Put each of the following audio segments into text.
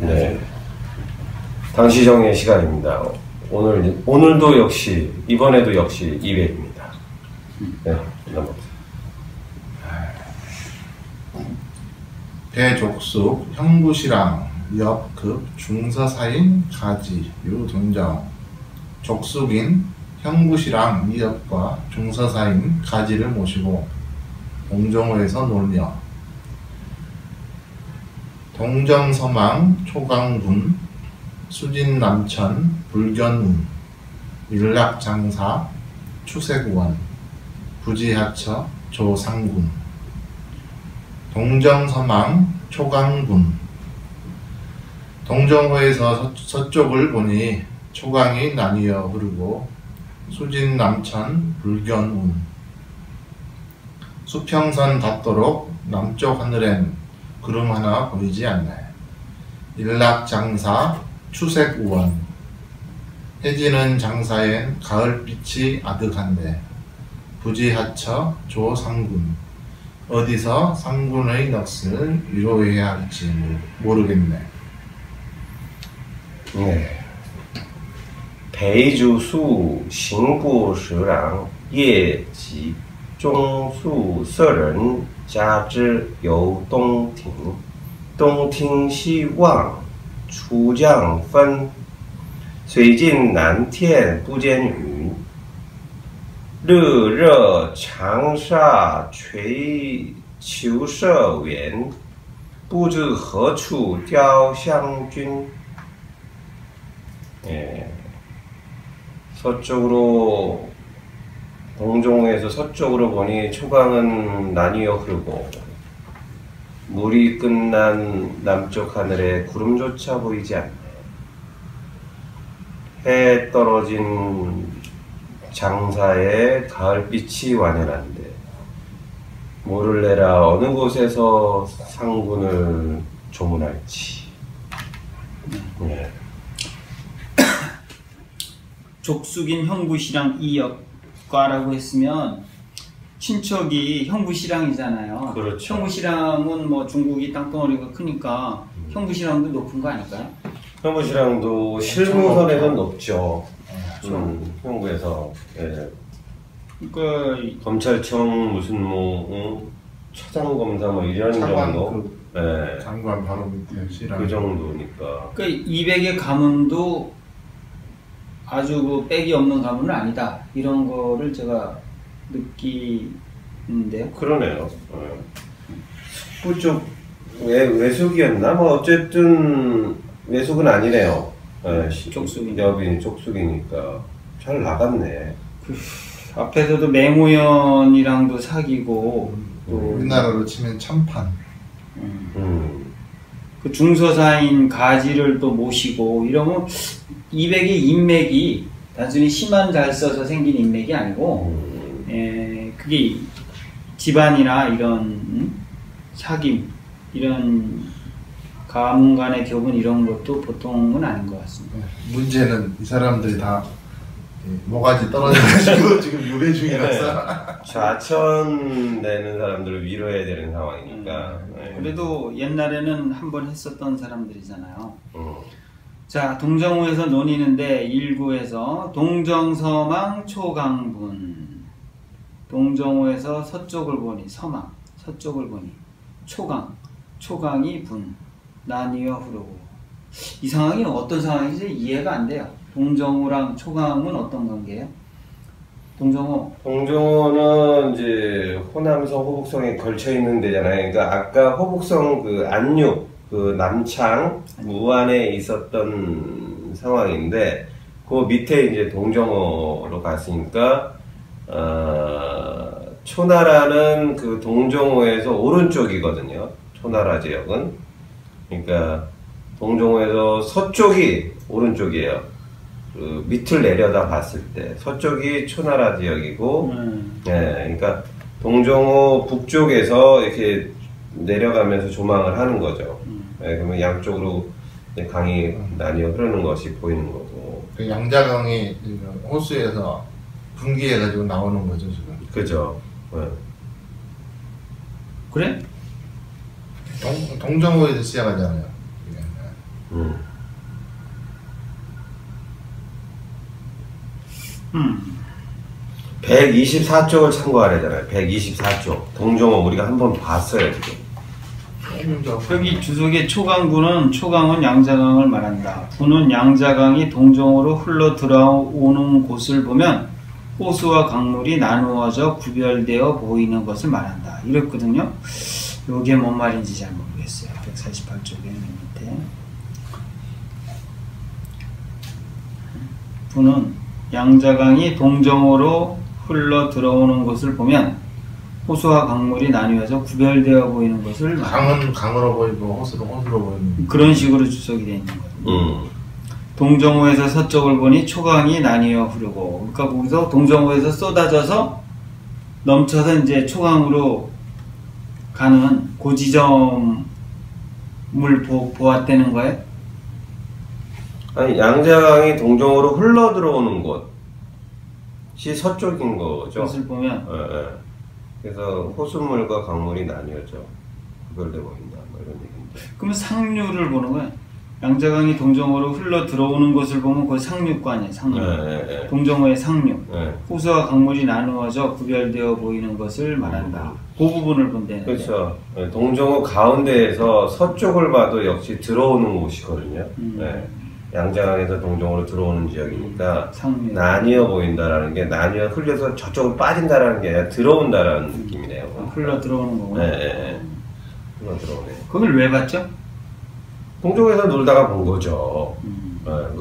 네. 당시정의 시간입니다. 오늘도 역시, 이번에도 역시 200입니다. 네, 넘어가세요. 배족숙, 형부시랑, 옆급, 중서사인, 가지, 유동정. 족숙인 형부시랑, 이업과 중서사인, 가지를 모시고 동정호에서 놀며 동정서망, 초강군, 수진남천, 불견운, 일락장사, 추색원, 부지하처, 조상군. 동정서망, 초강군. 동정호에서 서쪽을 보니 초강이 나뉘어 흐르고 수진남천, 불견운. 수평선 닿도록 남쪽 하늘엔 구름 하나 보이지 않네. 일락장사, 추색우원. 해지는 장사엔 가을빛이 아득한데 부지하처, 조상군. 어디서 상군의 넋을 위로해야 할지 모르겠네. 네. 裴主刑部侍郎叶及中宿舍人加之由东庭，东庭西望，出将分，水尽南天不见云。日热长沙垂求舍园，不知何处雕香君。 예, 서쪽으로 동정호에서 서쪽으로 보니 초강은 나뉘어 흐르고 물이 끝난 남쪽 하늘에 구름조차 보이지 않네. 해 떨어진 장사에 가을빛이 완연한데 모를 내라 어느 곳에서 상군을 조문할지. 네. 족숙인 형부시랑 이역과라고 했으면 친척이 형부시랑이잖아요. 그렇죠. 형부시랑은 뭐 중국이 땅덩어리가 크니까 형부시랑도 높은 거 아닐까요? 형부시랑도 실무선에선 높죠. 형부에서. 예. 그러니까 검찰청 무슨 뭐 차장검사 뭐 이런 정도. 예. 장관 바로 밑에 시랑. 그 정도니까. 그 200의 가문도 아주 그 빽이 없는 가문은 아니다. 이런 거를 제가 느끼는데요. 그러네요. 숙부 쪽 외숙이었나? 뭐 어쨌든 외숙은 아니네요. 족숙이네. 여빈 족숙이니까 잘 나갔네. 앞에서도 맹우연이랑도 사귀고 또 우리나라로 치면 참판. 그 중서사인 가지를 또 모시고 이러면 200의 인맥이 단순히 시만 잘 써서 생긴 인맥이 아니고 그게 집안이나 이런 사귐 이런 가문 간의 교분 이런 것도 보통은 아닌 것 같습니다. 문제는 이 사람들이 다 모가지 떨어져가지고 지금 유배 중이라서 좌천 내는 사람들을 위로해야 되는 상황이니까. 그래도 옛날에는 한번 했었던 사람들이잖아요. 자, 동정호에서 논의는데 1구에서 동정서망 초강분. 동정호에서 서쪽을 보니 서망, 서쪽을 보니 초강, 초강이 분, 나뉘어 흐르고. 이 상황이 어떤 상황인지 이해가 안 돼요. 동정호랑 초강은 어떤 관계예요? 동정호. 동정호는 이제 호남성, 호북성에 걸쳐 있는 데잖아요. 그러니까 아까 호북성 그 안육, 그 남창, 무안에 있었던 상황인데 그 밑에 이제 동정호로 갔으니까 초나라는 그 동정호에서 오른쪽이거든요. 초나라 지역은. 그러니까 동정호에서 서쪽이 오른쪽이에요. 그 밑을 내려다 봤을 때 서쪽이 초나라 지역이고, 예, 그러니까 동정호 북쪽에서 이렇게 내려가면서 조망을 하는 거죠. 예, 그러면 양쪽으로 강이 나뉘어 흐르는 것이 보이는 거고. 그 양자강이 호수에서 분기해가지고 나오는 거죠 지금. 그죠. 예. 그래? 동정호에서 시작하잖아요. (124쪽을) 참고하래잖아요. 124쪽 동정어 우리가 한번 봤어요 지금. 여기 주석의 초강구는 초강은 양자강을 말한다. 구는 양자강이 동정으로 흘러 들어오는 곳을 보면 호수와 강물이 나누어져 구별되어 보이는 것을 말한다. 이랬거든요. 이게 뭔 말인지 잘 모르겠어요. 148쪽에 밑에 구는 양자강이 동정으로 흘러 들어오는 것을 보면 호수와 강물이 나뉘어져 구별되어 보이는 것을 강은 강으로 보이고 호수로 보이는 그런 식으로 주석이 되어 있는 거예요. 동정호에서 서쪽을 보니 초강이 나뉘어 흐르고, 그러니까 거기서 동정호에서 쏟아져서 넘쳐서 이제 초강으로 가는 그 지점을 보았다는 거예요? 아니 양자강이 동정으로 흘러 들어오는 곳이 서쪽인 거죠. 그것을 보면 그래서 호수물과 강물이 나뉘어져 구별돼 보인다 뭐 이런 얘기인데. 그러면 상류를 보는 거야. 양자강이 동정호로 흘러 들어오는 것을 보면 그 상류가 아니에요. 상류. 동정호의 상류. 호수와 강물이 나누어져 구별되어 보이는 것을 말한다. 그 부분을 본다는 거예요. 그렇죠. 동정호 가운데에서 서쪽을 봐도 역시 들어오는 곳이거든요. 양자강에서 동정호로 들어오는 지역이니까 상류. 나뉘어 보인다라는 게 나뉘어 흘려서 저쪽으로 빠진다라는 게 아니라 들어온다라는 느낌이네요. 흘러 들어오는 거구나. 흘러 들어오네. 그걸 왜 봤죠? 동정호에서 놀다가 본 거죠.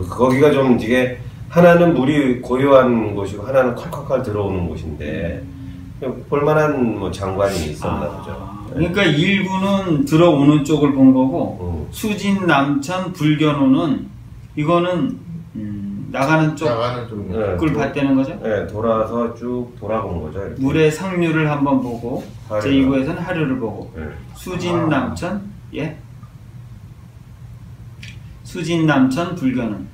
거기가 좀 이게 하나는 물이 고요한 곳이고 하나는 콸콸콸 들어오는 곳인데 볼만한 뭐 장관이 있었나 보죠. 그러니까 일구는 들어오는 쪽을 본 거고 수진, 남천, 불견호는 이거는 나가는 쪽을 봤다는 거죠? 네, 돌아서 쭉 돌아본 거죠. 이렇게. 물의 상류를 한번 보고 제2구에서는 하류를 보고 수진, 남천, 수진, 남천, 불견은.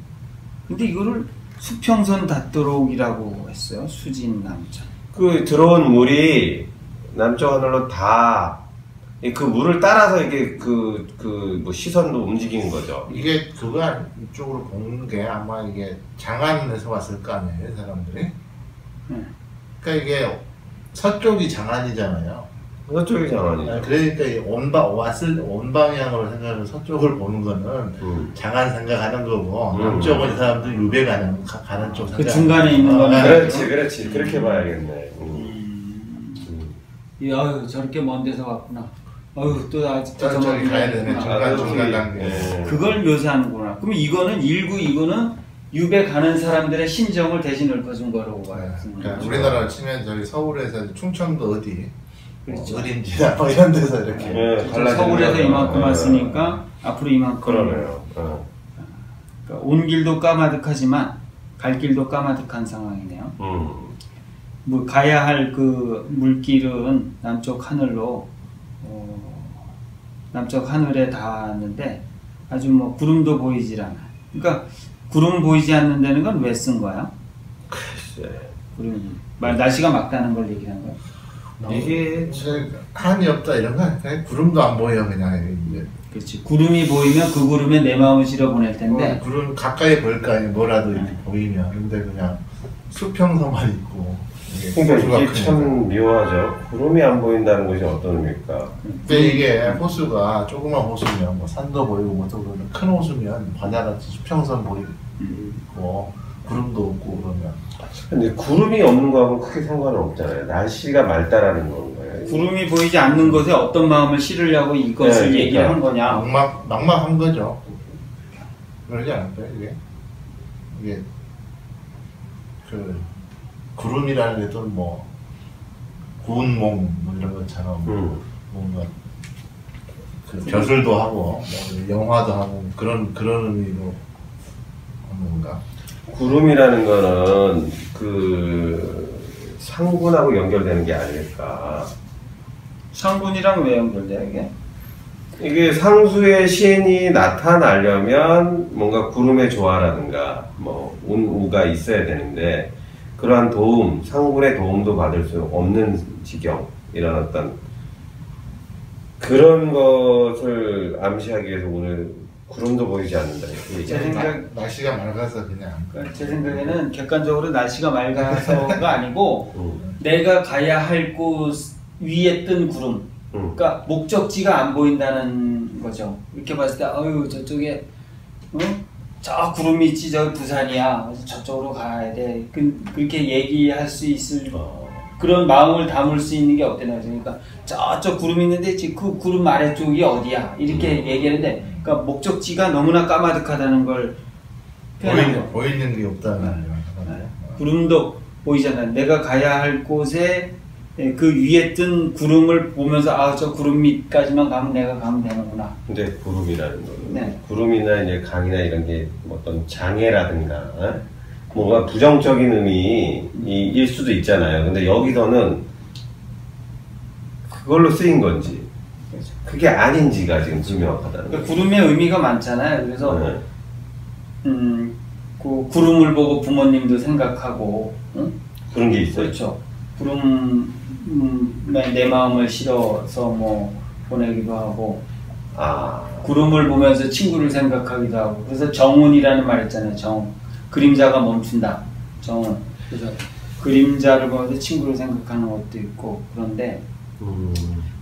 근데 이거를 수평선 닿도록이라고 했어요. 수진, 남천. 그 들어온 물이 남쪽 하늘로 다 그 물을 따라서 이게 뭐 시선도 움직이는 거죠. 이게 그거 이쪽으로 보는 게 아마 이게 장안에서 왔을 거 아니에요, 사람들이. 그러니까 이게 서쪽이 장안이잖아요. 서쪽이 장안이죠. 그러니까 이 온방향으로 생각해서 서쪽을 보는 거는 장안 생각하는 거고 남쪽은 이 사람들 유배 가는 쪽 생각. 그 중간에 있는 거는. 그렇지. 그렇게 봐야겠네. 아유, 저렇게 먼 데서 왔구나. 아유, 또 아직도 저기 가야 되네. 중간 단계. 그걸 묘사하는구나. 그럼 이거는 이거는 유배 가는 사람들의 심정을 대신 읊어준 거라고 봐요. 그러니까 우리나라로 치면 저기 서울에서 충청도 어디, 그렇죠. 어딘지나 뭐 이런 데서 이렇게. 서울에서 이만큼 왔으니까 앞으로 이만큼. 그러네요. 그러니까 온 길도 까마득하지만 갈 길도 까마득한 상황이네요. 뭐 가야 할 그 물길은 남쪽 하늘로 남쪽 하늘에 닿았는데 아주 뭐 구름도 보이질 않아. 그러니까 구름 보이지 않는다는 건 왜 쓴 거야? 글쎄. 구름 날씨가 맑다는 걸 얘기하는 거야. 이게 하늘이 없다 이런 거 아니야? 구름도 안 보여 그냥. 그렇지. 구름이 보이면 그 구름에 내 마음을 실어 보낼 텐데. 구름 가까이 보일 거 아니야. 뭐라도 이렇게 보이면. 근데 그냥 수평선만 있고. 그러니까 이게 참 묘하죠. 구름이 안 보인다는 것이 어떤 의미일까? 근데 이게 호수가 조그만 호수면 뭐 산도 보이고 뭐도 그러면 큰 호수면 바다같이 수평선 보이고 구름도 없고 그러면. 근데 구름이 없는 거하고는 크게 상관은 없잖아요. 날씨가 맑다라는 건가요? 구름이 보이지 않는 것에 어떤 마음을 실으려고 이것을 얘기를 한 거냐? 막막한 거죠. 그러지 않을까요? 이게 그 구름이라는 게 또 뭐 구운몽 뭐 이런 것처럼 뭔가 그 벼슬도 하고 뭐 영화도 하고 그런 의미로 하는 건가? 구름이라는 거는 그 상군하고 연결되는 게 아닐까. 상군이랑 왜 연결돼 이게? 이게 상수의 신이 나타나려면 뭔가 구름의 조화라든가 뭐 운우가 있어야 되는데 그러한 도움, 상군의 도움도 받을 수 없는 지경 이런 어떤 그런 것을 암시하기 위해서 오늘 구름도 보이지 않는다. 이렇게 제 얘기하는 생각- 날씨가 맑아서 그냥. 그러니까 제 생각에는 객관적으로 날씨가 맑아서가 아니고 내가 가야 할 곳 위에 뜬 구름. 그러니까 목적지가 안 보인다는 거죠. 이렇게 봤을 때 아유 저쪽에 저 구름이 있지 저 부산이야. 그래서 저쪽으로 가야 돼. 그렇게 얘기할 수 있을 그런 마음을 담을 수 있는 게 없다는 거죠. 그러니까 저쪽 구름이 있는데 지금 그 구름 아래쪽이 어디야? 이렇게 얘기하는데 그러니까 목적지가 너무나 까마득하다는 걸 표현한 거. 보이는 게 없다는 거. 구름도 보이잖아요. 내가 가야 할 곳에 그 위에 뜬 구름을 보면서 아 저 구름 밑까지만 가면 내가 가면 되는구나. 근데 구름이라는 거는 네. 구름이나 이제 강이나 이런 게 어떤 장애라든가 뭔가 부정적인 의미일 수도 있잖아요. 근데 여기서는 그걸로 쓰인 건지 그게 아닌지가 지금 불명확하다는 그러니까 거죠. 구름의 의미가 많잖아요. 그래서 네. 그 구름을 보고 부모님도 생각하고, 응? 그런 게 있어요. 그렇죠. 구름에 내 마음을 실어서 뭐 보내기도 하고, 구름을 보면서 친구를 생각하기도 하고, 그래서 정운이라는 말 있잖아요. 정운. 그림자가 멈춘다. 정운. 그래서 그림자를 보면서 친구를 생각하는 것도 있고, 그런데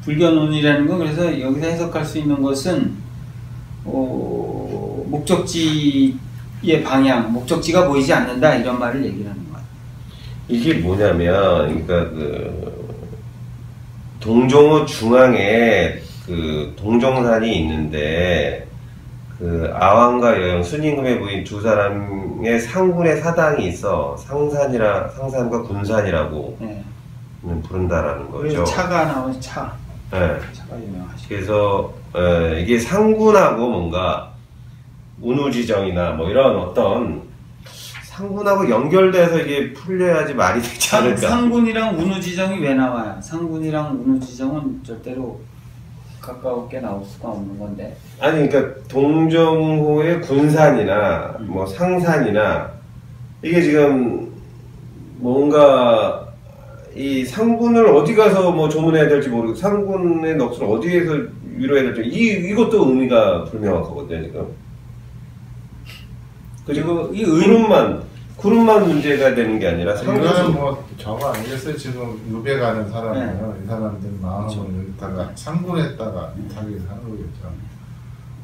불견운이라는 건 그래서 여기서 해석할 수 있는 것은 목적지의 방향, 목적지가 보이지 않는다 이런 말을 얘기하는 거예요. 이게 뭐냐면, 그러니까 그 동종호 중앙에 그 동정산이 있는데 그 아왕과 여영 순임금의 부인 두 사람의 상군의 사당이 있어 상산과 군산이라고 네. 부른다라는 거죠. 차가 나오는 차. 네. 차가 유명하죠. 그래서 이게 상군하고 뭔가 운우지정이나 뭐 이런 어떤 상군하고 연결돼서 이게 풀려야지 말이 되지 않을까. 상군이랑 운우지정이 왜 나와요? 상군이랑 운우지정은 절대로 가깝게 나올 수가 없는 건데. 아니 그러니까 동정호의 군산이나 뭐 상산이나 이게 지금 뭔가 이 상군을 어디 가서 뭐 조문해야 될지 모르고 상군의 넋을 어디에서 위로해야 될지 이것도 의미가 불명확하거든요 지금. 그리고 이 구름만 문제가 되는 게 아니라 이거는 뭐 저거 아니겠어요? 지금 유배 가는 사람이에요. 네. 이 사람들 마음을 그렇죠. 여기다가 상군에다가 자기 사는 거겠죠.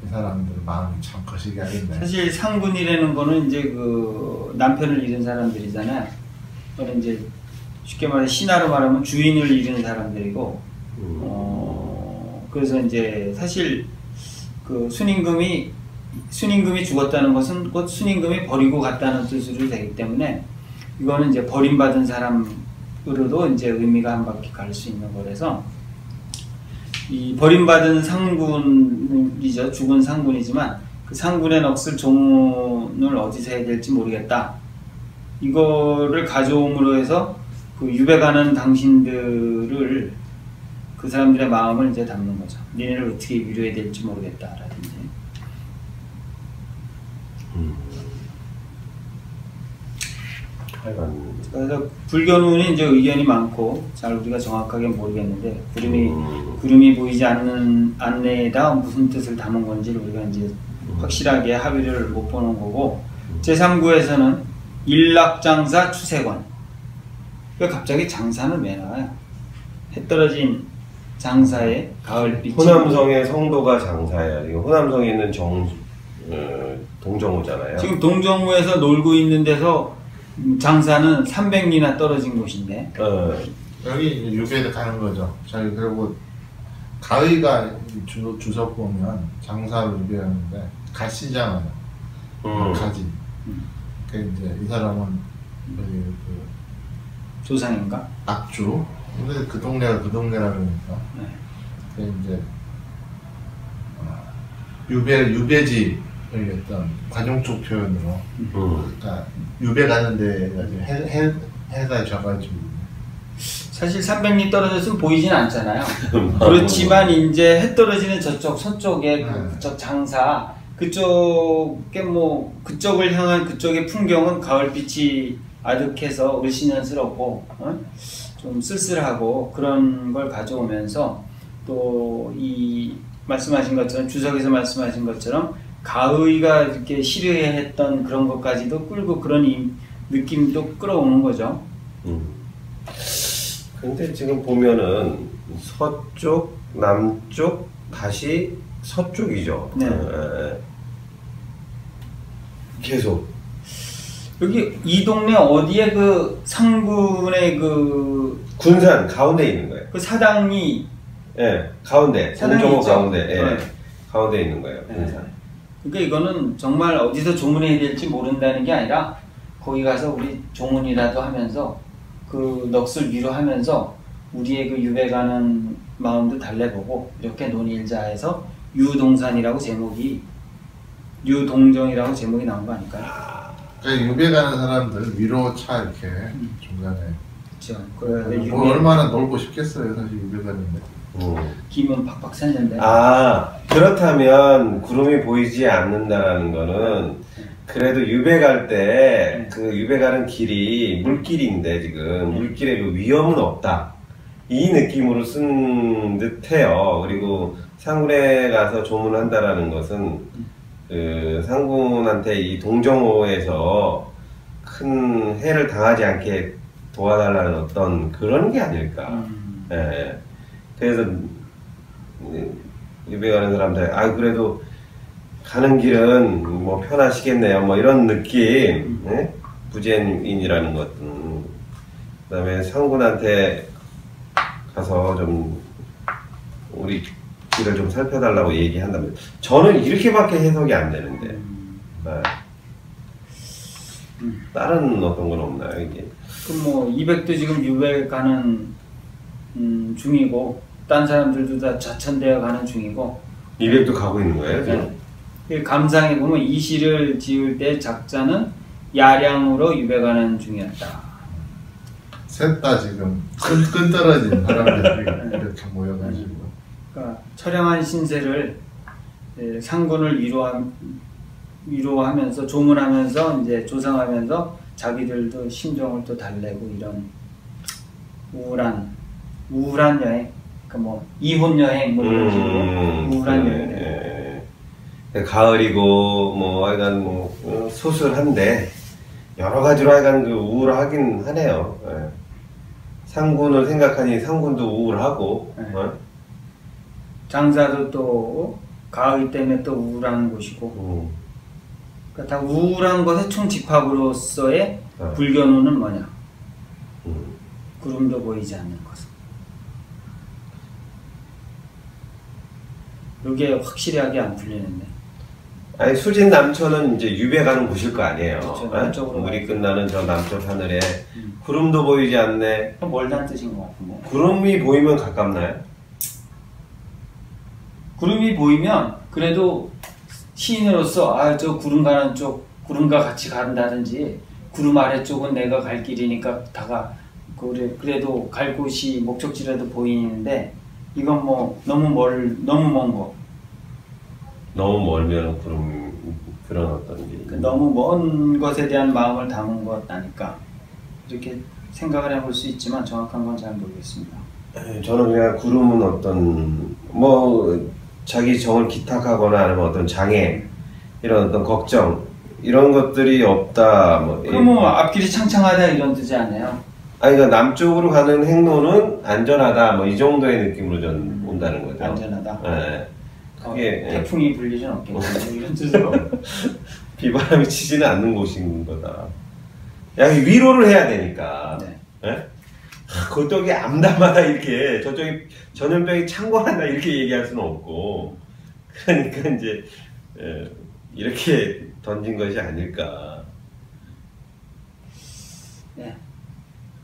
이 사람들 마음이 참 거시기 하겠네. 사실 상군이라는 거는 이제 그 남편을 잃은 사람들이잖아요. 그건 이제 쉽게 말해 신하로 말하면 주인을 잃은 사람들이고, 그래서 이제 사실 그 순임금이 죽었다는 것은 곧 순임금이 버리고 갔다는 뜻으로 되기 때문에 이거는 이제 버림받은 사람으로도 이제 의미가 한 바퀴 갈 수 있는 거라서 이 버림받은 상군이죠. 죽은 상군이지만 그 상군의 넋을 조문을 어디서 해야 될지 모르겠다. 이거를 가져옴으로 해서 그 유배 가는 당신들을 그 사람들의 마음을 이제 담는 거죠. 니네를 어떻게 위로해야 될지 모르겠다라든지. 그래서 불견운이 이제 의견이 많고 잘 우리가 정확하게 모르겠는데 구름이 보이지 않는 안내에다 무슨 뜻을 담은 건지를 우리가 이제 확실하게 합의를 못 보는 거고 제3구에서는 일락장사 추세권. 그러니까 갑자기 장사는 왜 나와요? 해 떨어진 장사의 가을빛이. 호남성의 성도가 장사야. 지금 호남성에 있는 동정호잖아요. 지금 동정호에서 놀고 있는 데서 장사는 300리나 떨어진 곳인데. 여기 유배를 가는 거죠. 저희 그리고 가의가 주석 보면 장사를 유배하는데 갓시잖아요. 가지. 그 이제 이 사람은 그 조상인가? 악주. 근데 그 동네가 그 동네라 그러니까. 네. 그 이제 유배지 어떤 관용적 표현으로. 그러니까 유배 가는 데가 해가 져가지고. 사실 300리 떨어졌으면 보이진 않잖아요. 그렇지만 이제 해 떨어지는 저쪽 서쪽에 그쪽 장사 그쪽에 뭐 그쪽을 향한 그쪽의 풍경은 가을빛이 아득해서 을씨년스럽고 좀 쓸쓸하고 그런 걸 가져오면서 또 이 말씀하신 것처럼 주석에서 말씀하신 것처럼 가의가 이렇게 싫어했던 그런 것까지도 끌고 그런 느낌도 끌어오는 거죠. 근데 지금 보면은 서쪽, 남쪽, 다시 서쪽이죠. 네. 계속. 여기 이 동네 어디에 그 상군의 그 군산 가운데 있는 거예요. 그 사당이 예, 가운데. 사당이 동정호 있죠? 가운데. 예. 네. 가운데 있는 거예요. 네. 군산. 그러니까 이거는 정말 어디서 조문해야 될지 모른다는 게 아니라 거기 가서 우리 조문이라도 하면서 그 넋을 위로하면서 우리의 그 유배 가는 마음도 달래보고 이렇게 논의일자 해서 유동산이라고 제목이 유동정이라고 제목이 나온 거 아닐까요? 그러니까 유배 가는 사람들 위로차 이렇게 중간에. 그렇죠. 뭐 얼마나 놀고 싶겠어요, 사실 유배 가는데. 김은 팍팍 샜는데. 아, 그렇다면 구름이 보이지 않는다라는 거는 그래도 유배 갈 때 그 유배 가는 길이 물길인데 지금 물길에 그 위험은 없다. 이 느낌으로 쓴 듯해요. 그리고 상군에 가서 조문한다라는 것은 그 상군한테 이 동정호에서 큰 해를 당하지 않게 도와달라는 어떤 그런 게 아닐까. 예. 그래서 유배 가는 사람들, 아 그래도 가는 길은 뭐 편하시겠네요. 뭐 이런 느낌. 예? 부재인이라는 것은. 그다음에 상군한테 가서 좀 우리 길을 좀 살펴달라고 얘기한다면 저는 이렇게밖에 해석이 안 되는데. 네. 다른 어떤 건 없나요 이게? 그럼 뭐 200도 지금 유배 가는 중이고 딴 사람들도 다 좌천되어 가는 중이고 200도 가고 있는 거예요 지금? 네. 감상해 보면 이 시를 지을 때 작자는 야량으로 유배 가는 중이었다. 셋 다 지금 끈 떨어진 사람들이 이렇게 모여가지고. 그러니까 처량한 신세를 상군을 위로하면서 조문하면서 이제 조상하면서 자기들도 심정을 또 달래고 이런 우울한 여행, 그러니까 뭐 이혼 여행 뭐 이런 식으로 우울한 여행. 가을이고 뭐 하여간 뭐 소슬한데 여러 가지로 하여간 그 우울하긴 하네요. 예. 상군을 생각하니 상군도 우울하고. 네. 장사도 또 가을 때문에 또 우울한 곳이고. 그러니까 다 우울한 것의 총집합으로서의 불견우는 뭐냐? 구름도 보이지 않는 것은. 이게 확실하게 안 풀리는데. 아니 수진 남천은 이제 유배 가는 곳일 거 아니에요. 그렇죠. 남쪽으로 물이 끝나는 저 남쪽 하늘에 구름도 보이지 않네. 멀다는 뜻인 것 같은데. 구름이 보이면 가깝나요? 구름이 보이면 그래도 시인으로서 아 저 구름 가는 쪽 구름과 같이 간다든지 구름 아래쪽은 내가 갈 길이니까 다가 그래도 갈 곳이 목적지라도 보이는데 이건 뭐 너무 먼 거. 너무 멀면 구름 그런 어떤 게 너무 먼 것에 대한 마음을 담은 것 아닐까 이렇게 생각을 해볼 수 있지만 정확한 건 잘 모르겠습니다. 저는 그냥 구름은 어떤 뭐 자기 정을 기탁하거나 아니면 어떤 장애 이런 어떤 걱정 이런 것들이 없다 뭐. 그럼 뭐 앞길이 창창하다 이런 뜻이 아니에요? 아니 그러니까 남쪽으로 가는 행로는 안전하다 뭐 이 정도의 느낌으로 전 온다는 거죠. 안전하다. 네. 그게 태풍이 불 일은 없겠죠. 이런 뜻으로. 비바람이 치지는 않는 곳인 거다. 야, 위로를 해야 되니까. 네. 예? 그쪽이 암담하다 이렇게 저쪽이 전염병이 창궐한다 이렇게 얘기할 수는 없고 그러니까 이제 이렇게 던진 것이 아닐까. 네.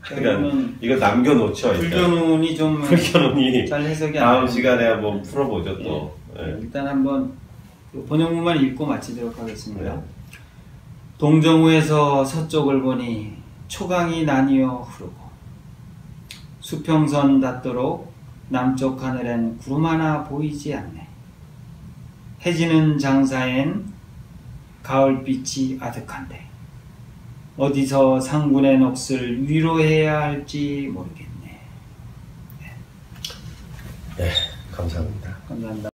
그러니까 이거 남겨놓죠. 불견운이 좀 불견운이 잘 해석이 안 다음 되는데. 시간에 한번 풀어보죠 또. 네. 일단 한번 번역문만 읽고 마치도록 하겠습니다. 네. 동정우에서 서쪽을 보니 초강이 나뉘어 흐르고 수평선 닿도록 남쪽 하늘엔 구름 하나 보이지 않네. 해지는 장사엔 가을빛이 아득한데 어디서 상군의 넋을 위로해야 할지 모르겠네. 네, 감사합니다. 감사합니다.